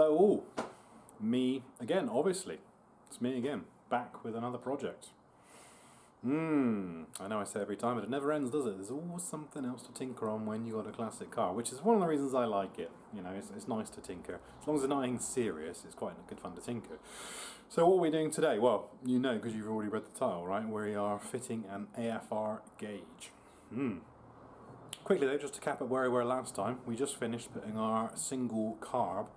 Hello all, me again, obviously. It's me again, back with another project. I know I say every time, but it never ends, does it? There's always something else to tinker on when you got a classic car, which is one of the reasons I like it. You know, it's nice to tinker. As long as it's not anything serious, it's quite good fun to tinker. So what are we doing today? Well, you know, because you've already read the title, right? We are fitting an AFR gauge. Quickly though, just to cap up where we were last time, we just finished putting our single carb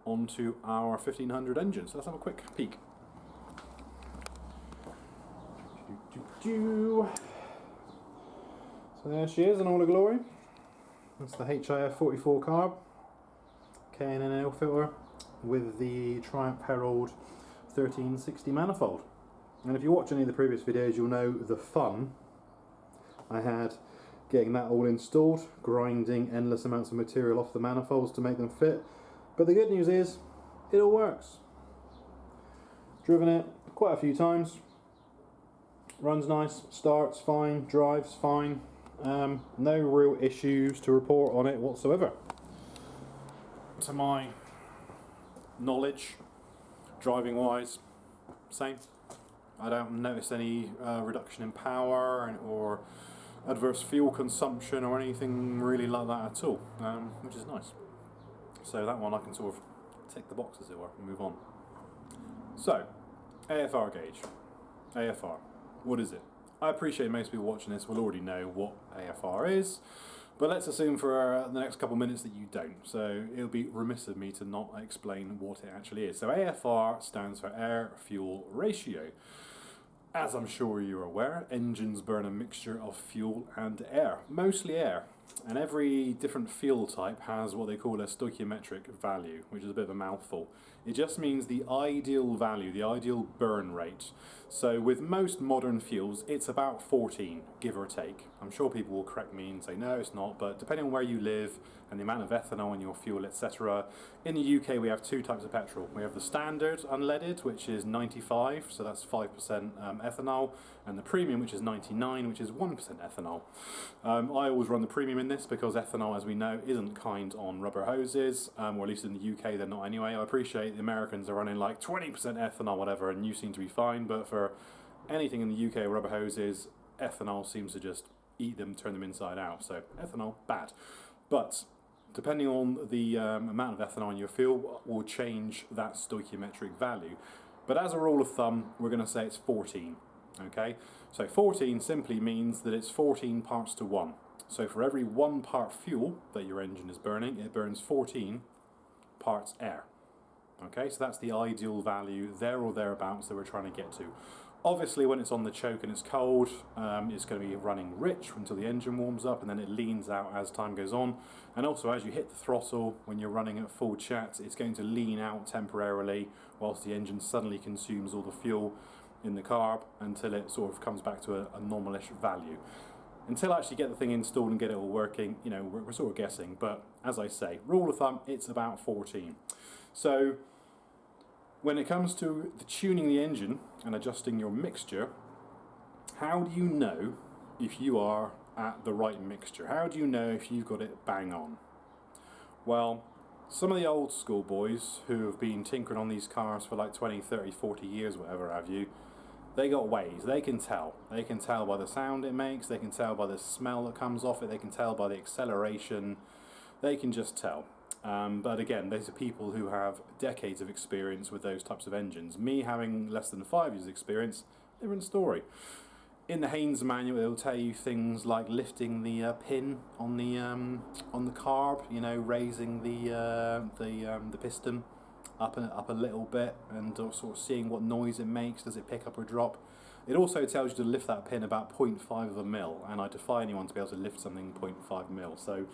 onto our 1500 engine. So let's have a quick peek. So there she is in all her glory. That's the HIF 44 carb, K&N oil filter with the Triumph Herald 1360 manifold. And if you watch any of the previous videos, you'll know the fun I had getting that all installed, grinding endless amounts of material off the manifolds to make them fit. But the good news is, it all works. Driven it quite a few times. Runs nice, starts fine, drives fine. No real issues to report on it whatsoever. To my knowledge, driving wise, same. I don't notice any reduction in power or adverse fuel consumption or anything really like that at all, which is nice. So that one I can sort of tick the box, as it were, and move on. So, AFR gauge. AFR. What is it? I appreciate most people watching this will already know what AFR is, but let's assume for the next couple of minutes that you don't. So it'll be remiss of me to not explain what it actually is. So AFR stands for air-fuel ratio. As I'm sure you're aware, engines burn a mixture of fuel and air, mostly air. And every different fuel type has what they call a stoichiometric value, which is a bit of a mouthful. It just means the ideal value, the ideal burn rate. So with most modern fuels, it's about 14, give or take. I'm sure people will correct me and say, no, it's not, but depending on where you live and the amount of ethanol in your fuel, etc. In the UK, we have two types of petrol. We have the standard unleaded, which is 95, so that's 5% ethanol, and the premium, which is 99, which is 1% ethanol. I always run the premium in this because ethanol, as we know, isn't kind on rubber hoses, or at least in the UK they're not anyway. I appreciate the Americans are running like 20% ethanol, whatever, and you seem to be fine, but for anything in the UK rubber hoses, ethanol seems to just eat them, turn them inside out. So ethanol, bad. But depending on the amount of ethanol in your fuel will change that stoichiometric value. But as a rule of thumb, we're going to say it's 14. Okay, so 14 simply means that it's 14 parts to 1. So for every 1 part fuel that your engine is burning, it burns 14 parts air. Okay, so that's the ideal value, there or thereabouts, that we're trying to get to. Obviously, when it's on the choke and it's cold, it's going to be running rich until the engine warms up, and then it leans out as time goes on. And also, as you hit the throttle, when you're running at full chat, it's going to lean out temporarily whilst the engine suddenly consumes all the fuel in the carb until it sort of comes back to a normalish value. Until I actually get the thing installed and get it all working, you know, we're sort of guessing. But as I say, rule of thumb, it's about 14. So when it comes to tuning the engine and adjusting your mixture, how do you know if you are at the right mixture? How do you know if you've got it bang on? Well, some of the old school boys who have been tinkering on these cars for like 20, 30, 40 years, whatever have you, they got ways. They can tell. They can tell by the sound it makes, they can tell by the smell that comes off it, they can tell by the acceleration, they can just tell. But again, these are people who have decades of experience with those types of engines. Me having less than 5 years experience, different story. In the Haynes manual, it'll tell you things like lifting the pin on the carb, you know, raising the piston up a little bit, and sort of seeing what noise it makes. Does it pick up or drop? It also tells you to lift that pin about 0.5 of a mil, and I defy anyone to be able to lift something 0.5 mil. So,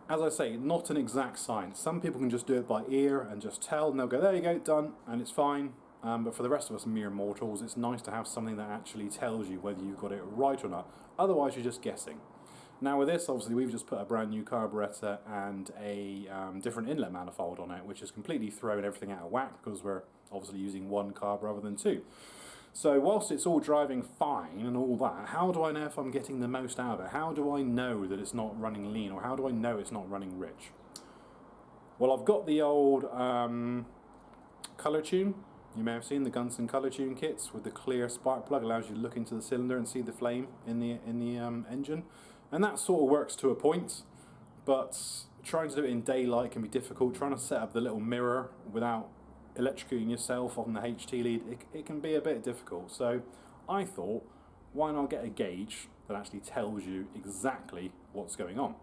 as I say, not an exact science. Some people can just do it by ear and just tell, and they'll go, there you go, done, and it's fine. But for the rest of us mere mortals, it's nice to have something that actually tells you whether you've got it right or not. Otherwise, you're just guessing. Now with this, obviously, we've just put a brand new carburettor and a different inlet manifold on it, which has completely thrown everything out of whack because we're obviously using 1 carb rather than 2. So whilst it's all driving fine and all that, how do I know if I'm getting the most out of it? How do I know that it's not running lean, or how do I know it's not running rich? Well, I've got the old colour tune. You may have seen the Gunson colour tune kits with the clear spark plug, allows you to look into the cylinder and see the flame in the engine, and that sort of works to a point. But trying to do it in daylight can be difficult. Trying to set up the little mirror without electrocuting yourself on the HT lead, it can be a bit difficult. So I thought, why not get a gauge that actually tells you exactly what's going on?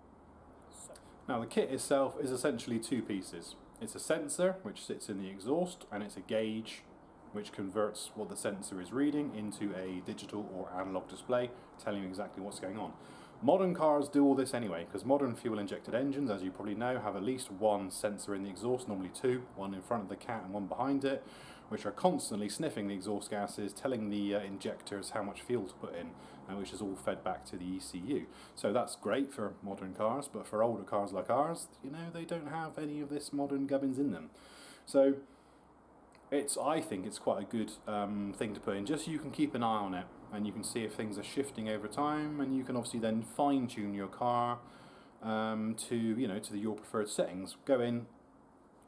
Now the kit itself is essentially two pieces. It's a sensor which sits in the exhaust, and it's a gauge which converts what the sensor is reading into a digital or analog display telling you exactly what's going on. Modern cars do all this anyway, because modern fuel injected engines, as you probably know, have at least one sensor in the exhaust, normally two, one in front of the cat and one behind it, which are constantly sniffing the exhaust gases, telling the injectors how much fuel to put in, and which is all fed back to the ECU. So that's great for modern cars, but for older cars like ours, you know, they don't have any of this modern gubbins in them. So I think it's quite a good thing to put in, just so you can keep an eye on it and you can see if things are shifting over time, and you can obviously then fine tune your car to your preferred settings. Go in,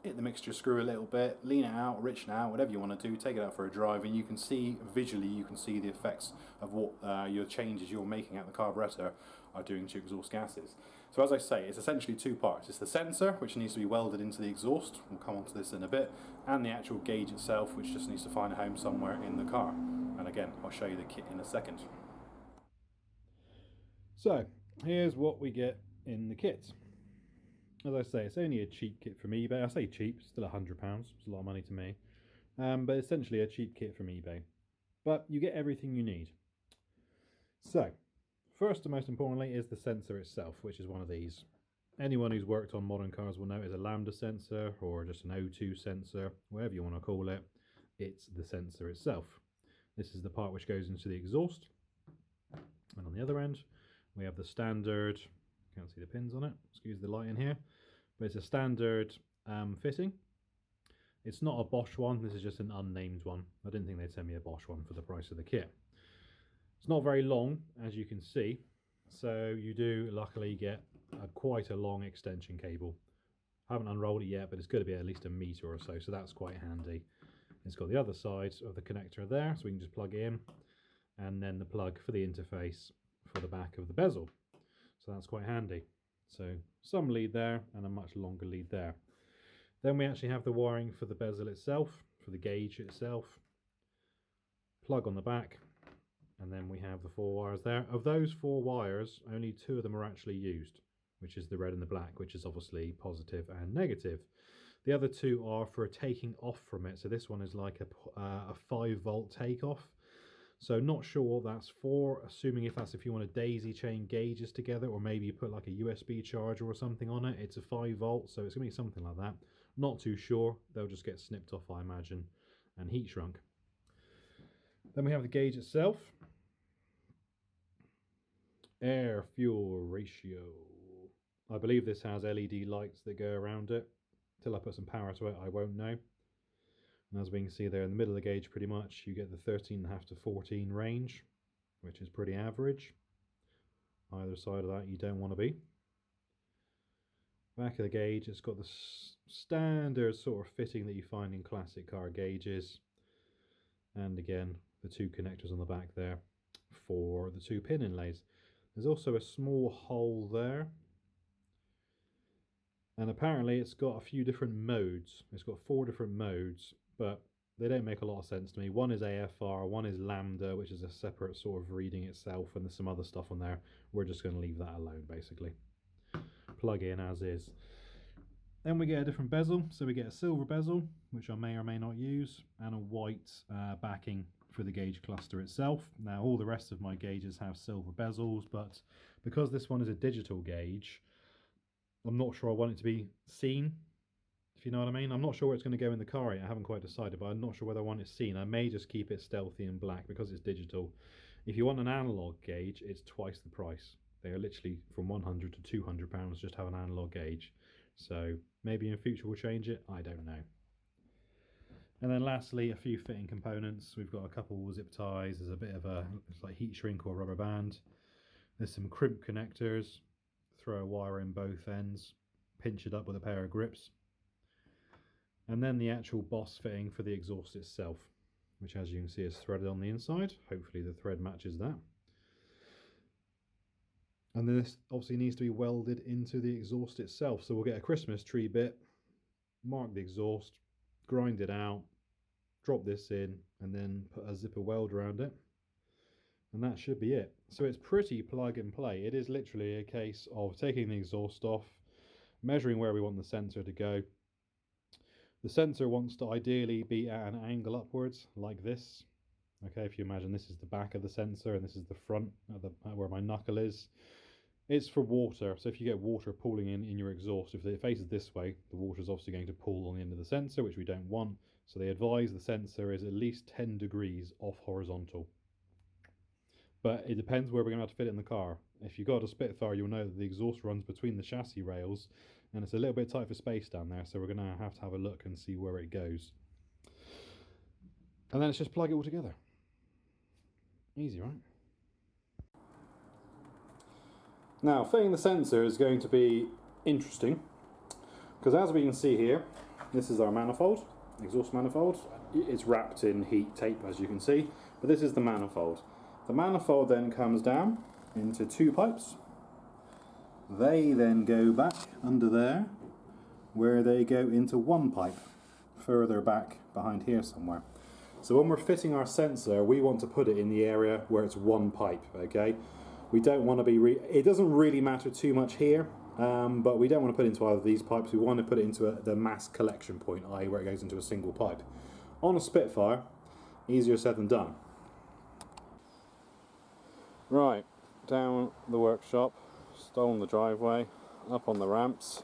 hit the mixture screw a little bit, lean it out, richen it out, whatever you want to do, take it out for a drive, and you can see visually, you can see the effects of what your changes you're making at the carburetor are doing to exhaust gases. So as I say, it's essentially two parts. It's the sensor, which needs to be welded into the exhaust, we'll come on to this in a bit, and the actual gauge itself, which just needs to find a home somewhere in the car. And again, I'll show you the kit in a second. So here's what we get in the kit. As I say, it's only a cheap kit from eBay. I say cheap, still £100. It's a lot of money to me. But essentially a cheap kit from eBay. But you get everything you need. So, first and most importantly is the sensor itself, which is one of these. Anyone who's worked on modern cars will know it's a lambda sensor or just an O2 sensor, whatever you want to call it. It's the sensor itself. This is the part which goes into the exhaust. And on the other end, we have the standard, can't see the pins on it, excuse the light in here, but it's a standard fitting. It's not a Bosch one, this is just an unnamed one. I didn't think they'd send me a Bosch one for the price of the kit. It's not very long, as you can see, so you do luckily get quite a long extension cable. I haven't unrolled it yet, but it's going to be at least a metre or so that's quite handy. It's got the other side of the connector there, so we can just plug it in, and then the plug for the interface for the back of the bezel. So that's quite handy. So some lead there and a much longer lead there. Then we actually have the wiring for the bezel itself, for the gauge itself. Plug on the back, and then we have the 4 wires there. Of those 4 wires, only 2 of them are actually used, which is the red and the black, which is obviously positive and negative. The other 2 are for taking off from it. So this one is like a 5 volt takeoff. So not sure what that's for, assuming if you want to daisy chain gauges together, or maybe you put like a USB charger or something on it. It's a 5 volt, so it's going to be something like that. Not too sure. They'll just get snipped off, I imagine, and heat shrunk. Then we have the gauge itself. Air fuel ratio. I believe this has LED lights that go around it. Till I put some power to it, I won't know. And as we can see there in the middle of the gauge, pretty much you get the 13.5 to 14 range, which is pretty average. Either side of that you don't want to be. Back of the gauge, it's got the standard sort of fitting that you find in classic car gauges. And again, the 2 connectors on the back there for the 2 pin inlays. There's also a small hole there. And apparently it's got a few different modes. It's got 4 different modes, but they don't make a lot of sense to me. One is AFR, one is lambda, which is a separate sort of reading itself, and there's some other stuff on there. We're just going to leave that alone, basically. Plug in as is. Then we get a different bezel. So we get a silver bezel, which I may or may not use, and a white backing for the gauge cluster itself. Now all the rest of my gauges have silver bezels, but because this one is a digital gauge, I'm not sure I want it to be seen, if you know what I mean. I'm not sure where it's going to go in the car yet. I haven't quite decided, but I'm not sure whether I want it seen. I may just keep it stealthy and black because it's digital. If you want an analog gauge, it's twice the price. They are literally from £100 to £200 just have an analog gauge. So maybe in future we'll change it. I don't know. And then lastly, a few fitting components. We've got a couple zip ties. There's a bit of it's like heat shrink or rubber band. There's some crimp connectors. Throw a wire in both ends, pinch it up with a pair of grips, and then the actual boss fitting for the exhaust itself, which as you can see is threaded on the inside. Hopefully the thread matches that. And this obviously needs to be welded into the exhaust itself. So we'll get a Christmas tree bit, mark the exhaust, grind it out, drop this in, and then put a zipper weld around it. And that should be it. So it's pretty plug and play. It is literally a case of taking the exhaust off, measuring where we want the sensor to go. The sensor wants to ideally be at an angle upwards, like this. Okay, if you imagine this is the back of the sensor and this is the front, where my knuckle is. It's for water, so if you get water pooling in your exhaust, if it faces this way, the water is obviously going to pool on the end of the sensor, which we don't want. So they advise the sensor is at least 10 degrees off horizontal. But it depends where we're going to have to fit it in the car. If you've got a Spitfire, you'll know that the exhaust runs between the chassis rails, and it's a little bit tight for space down there, so we're going to have a look and see where it goes. And then it's just plug it all together. Easy, right? Now, fitting the sensor is going to be interesting, because as we can see here, this is our manifold, exhaust manifold. It's wrapped in heat tape, as you can see, but this is the manifold. The manifold then comes down into two pipes. They then go back under there, where they go into one pipe, further back behind here somewhere. So when we're fitting our sensor, we want to put it in the area where it's one pipe, okay? We don't want to be, it doesn't really matter too much here, but we don't want to put it into either of these pipes. We want to put it into the mass collection point, i.e. where it goes into a single pipe. On a Spitfire, easier said than done. Right, down the workshop, stolen the driveway, up on the ramps.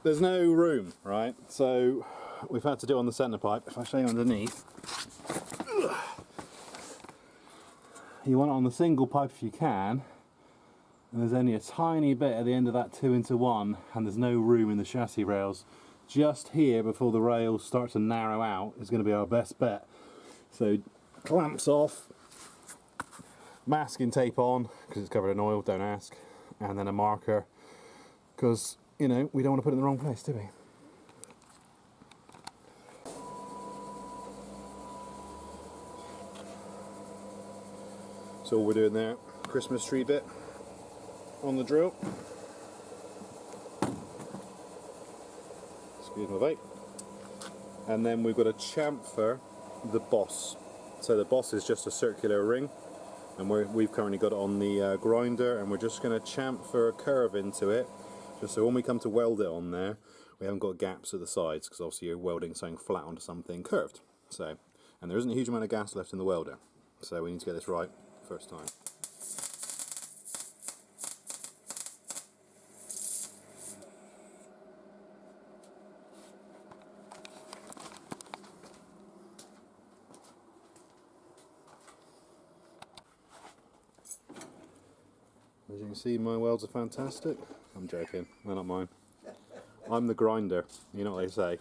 There's no room, right? So we've had to do on the centre pipe. If I show you underneath, you want it on the single pipe if you can, and there's only a tiny bit at the end of that 2-into-1, and there's no room in the chassis rails. Just here, before the rails start to narrow out, is going to be our best bet. So clamps off, masking tape on, because it's covered in oil, don't ask, and then a marker, because, you know, we don't want to put it in the wrong place, do we? So all we're doing there, Christmas tree bit on the drill. Excuse my vape. And then we've got to chamfer the boss. So the boss is just a circular ring, and we've currently got it on the grinder, and we're just going to chamfer a curve into it, just so when we come to weld it on there, we haven't got gaps at the sides, because obviously you're welding something flat onto something curved. So, and there isn't a huge amount of gas left in the welder, so we need to get this right first time. As you can see, my welds are fantastic. I'm joking, they're not mine. I'm the grinder, you know what they say.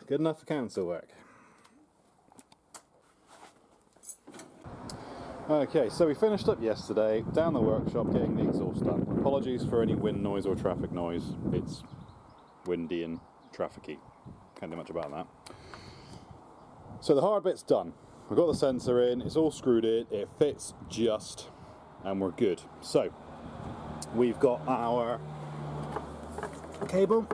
Good enough for council work. Okay, so we finished up yesterday, down the workshop getting the exhaust done. Apologies for any wind noise or traffic noise. It's windy and trafficy. Can't do much about that. So the hard bit's done. We've got the sensor in, it's all screwed in, it fits just, and we're good. So, we've got our cable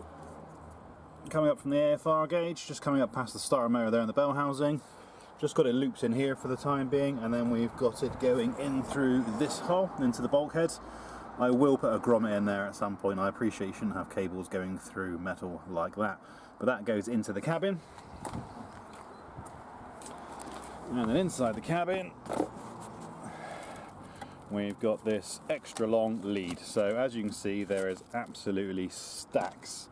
coming up from the AFR gauge, just coming up past the starter motor there in the bell housing. Just got it looped in here for the time being, and then we've got it going in through this hole into the bulkhead. I will put a grommet in there at some point. I appreciate you shouldn't have cables going through metal like that, but that goes into the cabin. And then inside the cabin, we've got this extra long lead. So as you can see, there is absolutely stacks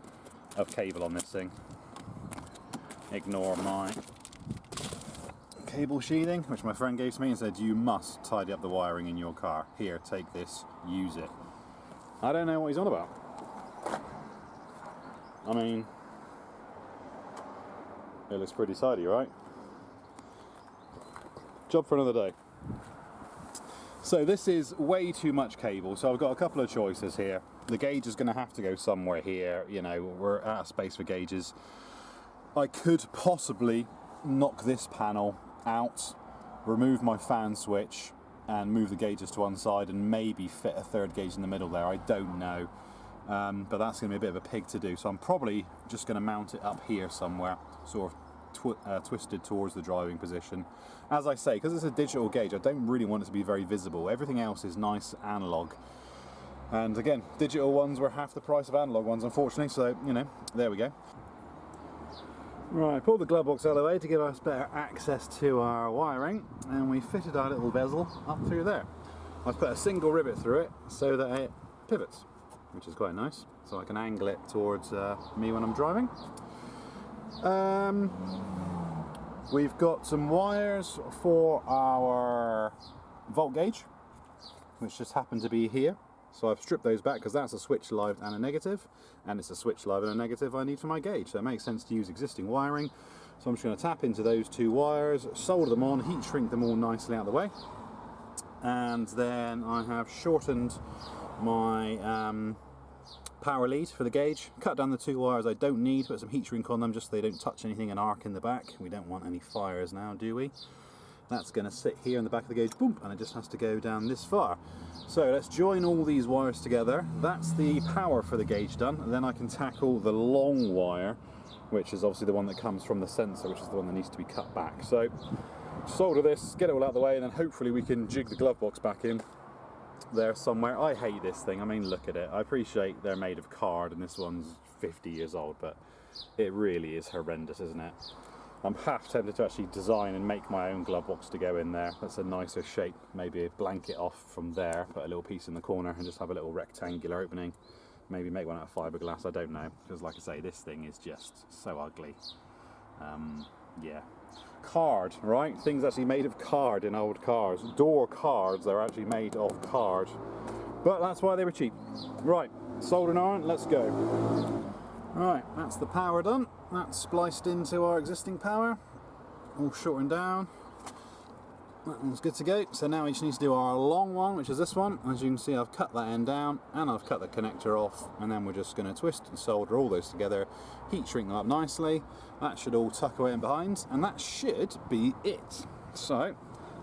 of cable on this thing. Ignore my cable sheathing, which my friend gave to me and said, you must tidy up the wiring in your car. Here, take this, use it. I don't know what he's on about. I mean, it looks pretty tidy, right? Job for another day. So this is way too much cable, so I've got a couple of choices here. The gauge is going to have to go somewhere here, you know, we're out of space for gauges. I could possibly knock this panel out, remove my fan switch and move the gauges to one side and maybe fit a third gauge in the middle there, I don't know. But that's going to be a bit of a pig to do, so I'm probably just going to mount it up here somewhere, sort of twisted towards the driving position. As I say, because it's a digital gauge, I don't really want it to be very visible. Everything else is nice analog. And again, digital ones were half the price of analog ones, unfortunately, so, you know, there we go. Right, pulled the glove box out of the way to give us better access to our wiring, and we fitted our little bezel up through there. I've put a single rivet through it so that it pivots, which is quite nice, so I can angle it towards me when I'm driving. We've got some wires for our volt gauge, which just happen to be here. So I've stripped those back because that's a switch live and a negative, and it's a switch live and a negative I need for my gauge, so it makes sense to use existing wiring. So I'm just going to tap into those two wires, solder them on, heat shrink them all nicely out of the way, and then I have shortened my power lead for the gauge, cut down the two wires I don't need, put some heat shrink on them just so they don't touch anything and arc in the back. We don't want any fires now, do we? That's going to sit here in the back of the gauge, boom, and it just has to go down this far. So let's join all these wires together. That's the power for the gauge done, and then I can tackle the long wire, which is obviously the one that comes from the sensor, which is the one that needs to be cut back. So solder this, get it all out of the way, and then hopefully we can jig the glove box back in there somewhere. I hate this thing, I mean, look at it. I appreciate they're made of card and this one's 50 years old, but it really is horrendous, isn't it? I'm half tempted to actually design and make my own glove box to go in there. That's a nicer shape. Maybe blank it off from there, put a little piece in the corner and just have a little rectangular opening. Maybe make one out of fiberglass, I don't know. Because like I say, this thing is just so ugly. Yeah. Card, right? Things actually made of card in old cars. Door cards are actually made of card. But that's why they were cheap. Right, soldering on, let's go. Right, that's the power done. That's spliced into our existing power. All shortened down. That one's good to go. So now we just need to do our long one, which is this one. As you can see, I've cut that end down and I've cut the connector off, and then we're just going to twist and solder all those together, heat shrink them up nicely. That should all tuck away in behind, and that should be it. So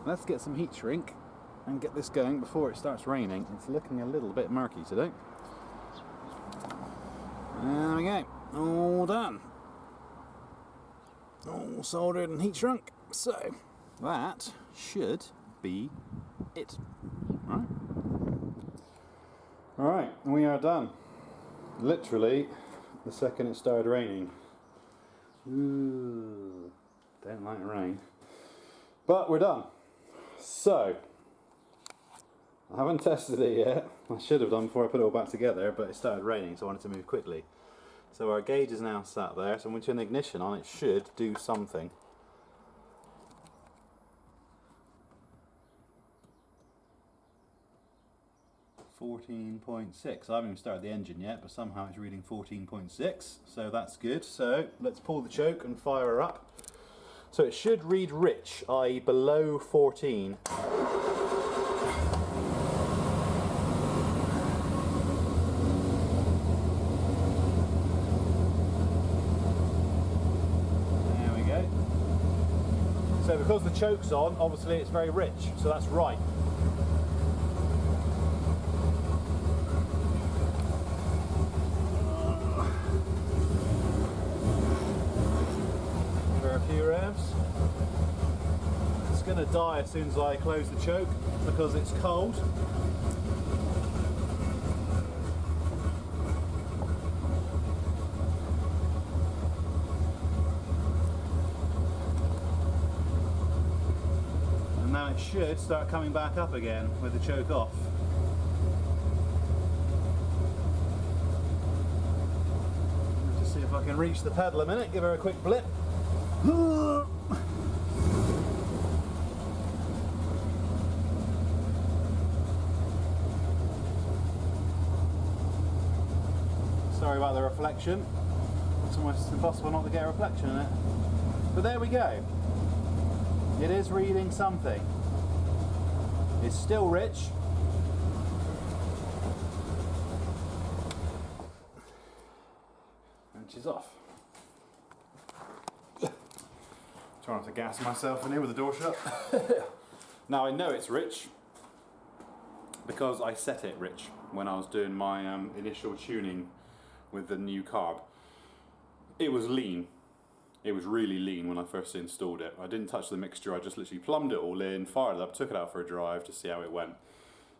let's get some heat shrink and get this going before it starts raining. It's looking a little bit murky today. There we go, all done. All soldered and heat shrunk. So that should be it. Alright, we are done. Literally the second it started raining. Ooh, don't like rain. But we're done. So, I haven't tested it yet. I should have done before I put it all back together, but it started raining, so I wanted to move quickly. So our gauge is now sat there, so when we turn the ignition on, it should do something. .6. I haven't even started the engine yet, but somehow it's reading 14.6, so that's good. So let's pull the choke and fire her up. So it should read rich, i.e. below 14. So because the choke's on, obviously it's very rich, so that's right. Give her a few revs. It's going to die as soon as I close the choke because it's cold. Now it should start coming back up again with the choke off. Just see if I can reach the pedal a minute, give her a quick blip. Sorry about the reflection. It's almost impossible not to get a reflection in it. But there we go. It is reading something. is still rich. And she's off. Trying not to gas myself in here with the door shut. Now I know it's rich because I set it rich when I was doing my initial tuning with the new carb. It was lean. It was really lean when I first installed it. I didn't touch the mixture, I just literally plumbed it all in, fired it up, took it out for a drive to see how it went.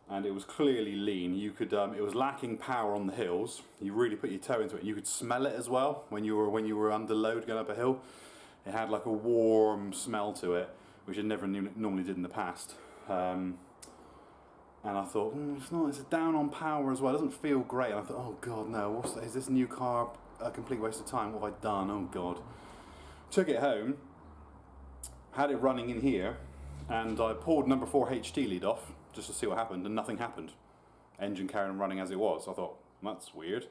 And it was clearly lean. You could, it was lacking power on the hills. You really put your toe into it. You could smell it as well when you were under load going up a hill. It had like a warm smell to it, which it never normally did in the past. And I thought, it's down on power as well. It doesn't feel great. And I thought, oh God, no. Is this new carb a complete waste of time? What have I done? Oh God. Took it home, had it running in here, and I pulled number 4 HT lead off just to see what happened, and nothing happened. Engine carried on running as it was. I thought, that's weird.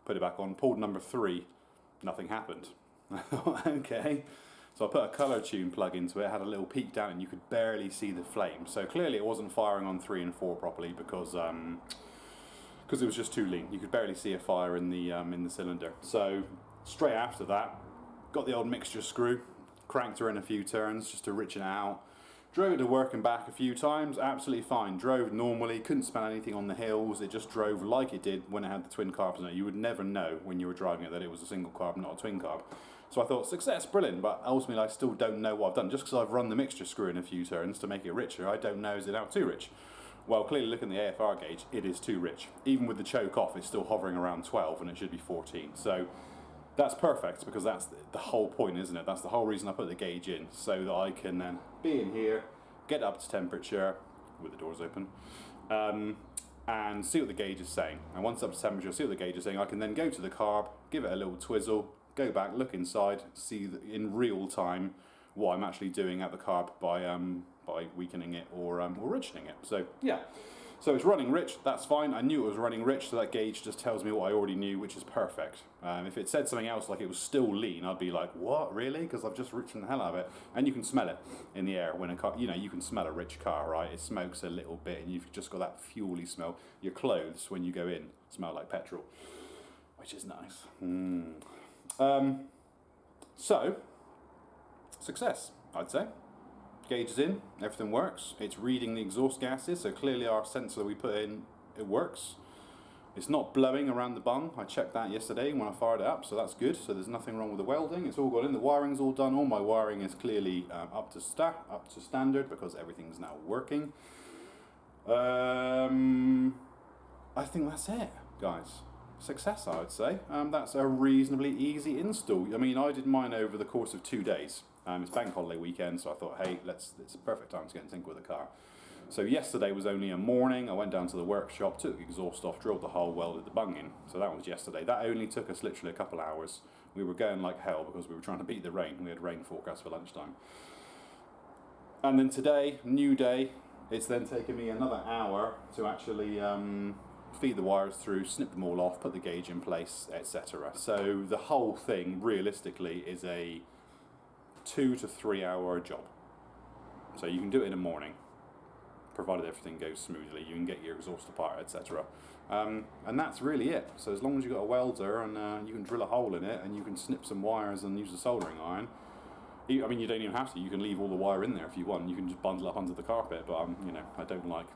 Put it back on, pulled number 3, nothing happened. I thought, okay. So I put a colour tune plug into it, had a little peek down, and you could barely see the flame. So clearly it wasn't firing on 3 and 4 properly because it was just too lean. You could barely see a fire in the cylinder. So straight after that, got the old mixture screw, cranked her in a few turns just to richen it out. Drove it to work and back a few times, absolutely fine. Drove normally, couldn't smell anything on the hills. It just drove like it did when it had the twin carbs in it. You would never know when you were driving it that it was a single carb, not a twin carb. So I thought, success, brilliant, but ultimately I still don't know what I've done. Just because I've run the mixture screw in a few turns to make it richer, I don't know, is it now too rich? Well, clearly looking at the AFR gauge, it is too rich. Even with the choke off, it's still hovering around 12 and it should be 14. So that's perfect because that's the whole point, isn't it? That's the whole reason I put the gauge in, so that I can then be in here, get up to temperature with the doors open, and see what the gauge is saying. And once up to temperature, see what the gauge is saying, I can then go to the carb, give it a little twizzle, go back, look inside, see in real time what I'm actually doing at the carb by weakening it or richening it. So yeah. So it's running rich, that's fine. I knew it was running rich, so that gauge just tells me what I already knew, which is perfect. If it said something else, like it was still lean, I'd be like, what, really? Because I've just richened the hell out of it. And you can smell it in the air when a car, you can smell a rich car, right? It smokes a little bit, and you've just got that fuely smell. Your clothes, when you go in, smell like petrol, which is nice. So, success, I'd say. Gauge is in, everything works. It's reading the exhaust gases, so clearly our sensor that we put in, it works. It's not blowing around the bung. I checked that yesterday when I fired it up, so that's good. So there's nothing wrong with the welding. It's all got in. The wiring's all done. All my wiring is clearly up to standard because everything's now working. I think that's it, guys. Success, I would say. That's a reasonably easy install. I mean, I did mine over the course of 2 days. It's bank holiday weekend, so I thought, hey, it's a perfect time to get in sync with the car. So yesterday was only a morning. I went down to the workshop, took the exhaust off, drilled the hole, welded the bung in. So that was yesterday. That only took us literally a couple hours. We were going like hell because we were trying to beat the rain. We had rain forecast for lunchtime. And then today, new day, it's then taken me another hour to actually feed the wires through, snip them all off, put the gauge in place, etc. So the whole thing, realistically, is a 2 to 3 hour job. So you can do it in the morning, provided everything goes smoothly. You can get your exhaust apart, etc. And that's really it. So as long as you've got a welder and you can drill a hole in it and you can snip some wires and use a soldering iron, I mean, you don't even have to. You can leave all the wire in there if you want. You can just bundle up under the carpet, but I don't like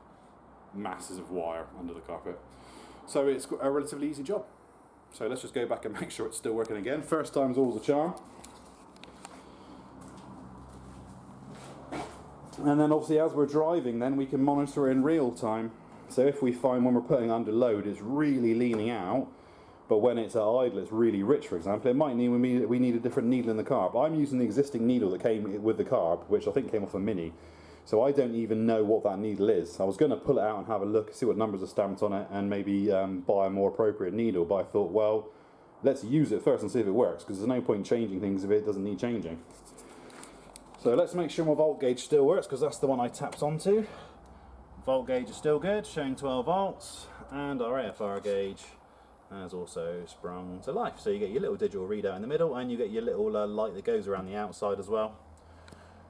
masses of wire under the carpet. So it's a relatively easy job. So let's just go back and make sure it's still working again. First time's always a charm. And then obviously as we're driving then we can monitor it in real time. So if we find when we're putting under load it's really leaning out, but when it's at idle it's really rich, for example, it might mean we need a different needle in the carb. I'm using the existing needle that came with the carb, which I think came off a Mini. So I don't even know what that needle is. I was going to pull it out and have a look, see what numbers are stamped on it, and maybe buy a more appropriate needle, but I thought, well, let's use it first and see if it works, because there's no point changing things if it doesn't need changing. So let's make sure my volt gauge still works, because that's the one I tapped onto. Volt gauge is still good, showing 12 volts, and our AFR gauge has also sprung to life. So you get your little digital readout in the middle, and you get your little light that goes around the outside as well.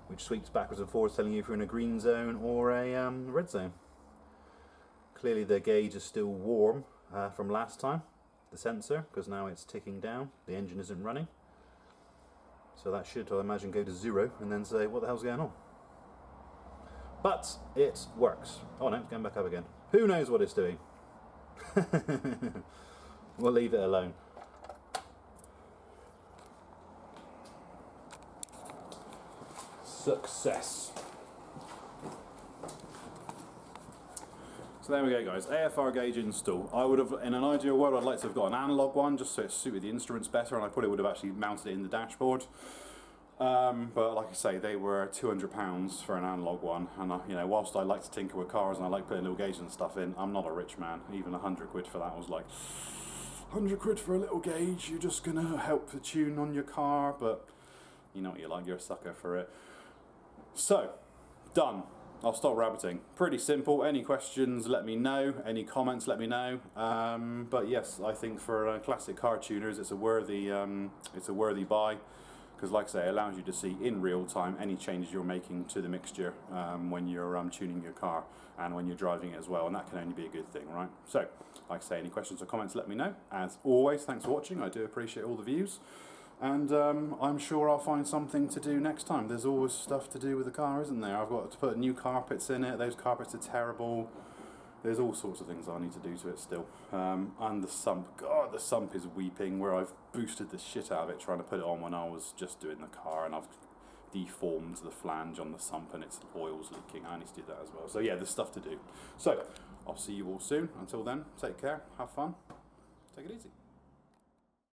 which sweeps backwards and forwards telling you if you're in a green zone or a red zone. Clearly the gauge is still warm from last time, the sensor, because now it's ticking down, the engine isn't running. So that should, I imagine, go to 0 and then say, what the hell's going on? But it works. Oh no, it's going back up again. Who knows what it's doing? We'll leave it alone. Success. So there we go, guys. AFR gauge install. I would have, in an ideal world, I'd like to have got an analog one just so it suited the instruments better, and I probably would have actually mounted it in the dashboard. But like I say, they were £200 for an analog one, and you know, whilst I like to tinker with cars and I like putting little gauges and stuff in, I'm not a rich man. Even 100 quid for that was like 100 quid for a little gauge. You're just gonna help the tune on your car, but you know what you're like. You're a sucker for it. So done. I'll stop rabbiting. Pretty simple. Any questions, let me know. Any comments, let me know. But yes, I think for classic car tuners, it's a worthy buy, because like I say, it allows you to see in real time any changes you're making to the mixture when you're tuning your car and when you're driving it as well, and that can only be a good thing, right? So, like I say, any questions or comments, let me know. As always, thanks for watching. I do appreciate all the views. And I'm sure I'll find something to do next time. There's always stuff to do with the car, isn't there? I've got to put new carpets in it. Those carpets are terrible. There's all sorts of things I need to do to it still. And the sump. God, the sump is weeping, where I've boosted the shit out of it trying to put it on when I was just doing the car, and I've deformed the flange on the sump and its oil's leaking. I need to do that as well. So yeah, there's stuff to do. So I'll see you all soon. Until then, take care, have fun, take it easy.